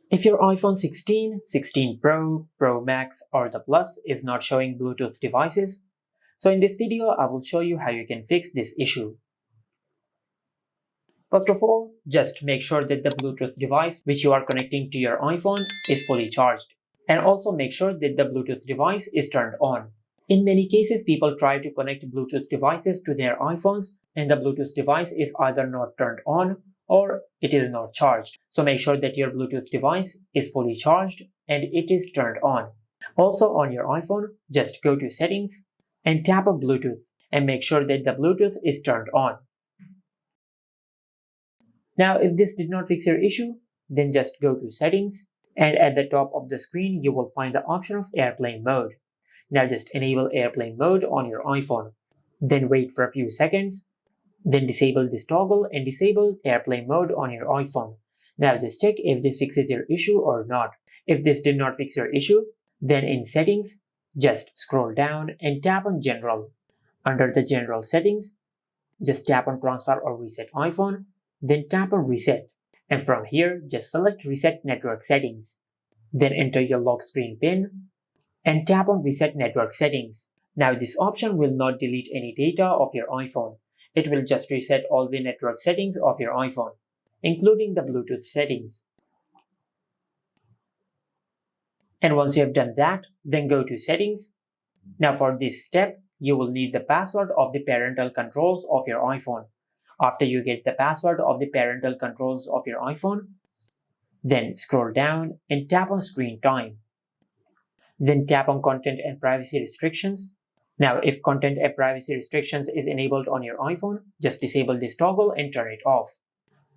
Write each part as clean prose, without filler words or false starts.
If your iPhone 16, 16 Pro, Pro Max or the Plus is not showing Bluetooth devices, so in this video I will show you how you can fix this issue. First of all, just make sure that the Bluetooth device which you are connecting to your iPhone is fully charged. And also make sure that the Bluetooth device is turned on. In many cases, people try to connect Bluetooth devices to their iPhones and the Bluetooth device is either not turned on or it is not charged. So make sure that your Bluetooth device is fully charged and it is turned on. Also on your iPhone, just go to Settings and tap on Bluetooth and make sure that the Bluetooth is turned on. Now, if this did not fix your issue, then just go to Settings and at the top of the screen, you will find the option of Airplane Mode. Now just enable Airplane Mode on your iPhone. Then wait for a few seconds. Then disable this toggle and disable Airplane Mode on your iPhone. Now just check if this fixes your issue or not. If this did not fix your issue, then in Settings, just scroll down and tap on General. Under the General Settings, just tap on Transfer or Reset iPhone, then tap on Reset. And from here, just select Reset Network Settings. Then enter your lock screen PIN and tap on Reset Network Settings. Now this option will not delete any data of your iPhone. It will just reset all the network settings of your iPhone, including the Bluetooth settings. And once you have done that, then go to Settings. Now for this step, you will need the password of the parental controls of your iPhone. After you get the password of the parental controls of your iPhone, then scroll down and tap on Screen Time. Then tap on Content and Privacy Restrictions. Now, if Content and Privacy Restrictions is enabled on your iPhone, just disable this toggle and turn it off.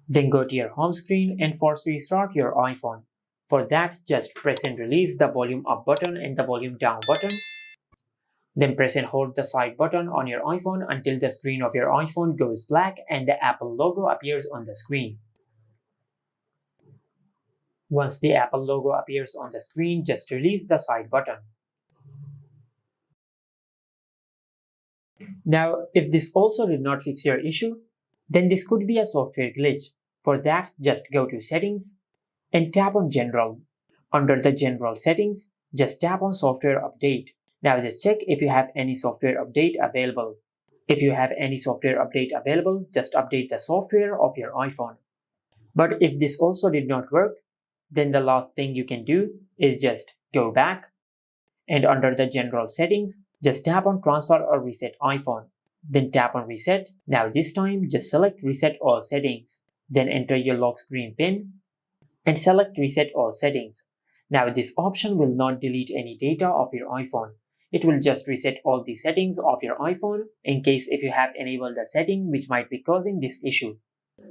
Then go to your home screen and force restart your iPhone. For that, just press and release the volume up button and the volume down button. Then press and hold the side button on your iPhone until the screen of your iPhone goes black and the Apple logo appears on the screen. Once the Apple logo appears on the screen, just release the side button. Now, if this also did not fix your issue, then this could be a software glitch. For that, just go to Settings and tap on General. Under the General Settings, just tap on Software Update. Now just check if you have any software update available. If you have any software update available, just update the software of your iPhone. But if this also did not work, then the last thing you can do is just go back and under the General Settings, just tap on Transfer or Reset iPhone. Then tap on Reset. Now this time, just select Reset All Settings. Then enter your lock screen PIN and select Reset All Settings. Now this option will not delete any data of your iPhone. It will just reset all the settings of your iPhone in case if you have enabled a setting which might be causing this issue.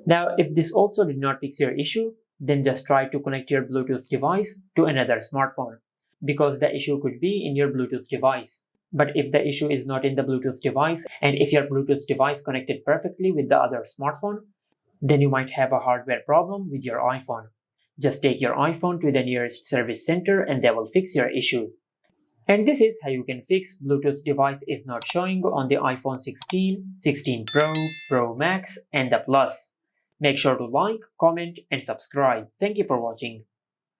Now, if this also did not fix your issue, then just try to connect your Bluetooth device to another smartphone because the issue could be in your Bluetooth device. But if the issue is not in the Bluetooth device and if your Bluetooth device connected perfectly with the other smartphone, then you might have a hardware problem with your iPhone. Just take your iPhone to the nearest service center and they will fix your issue. And this is how you can fix Bluetooth device is not showing on the iPhone 16, 16 Pro, Pro Max and the Plus. Make sure to like, comment and subscribe. Thank you for watching.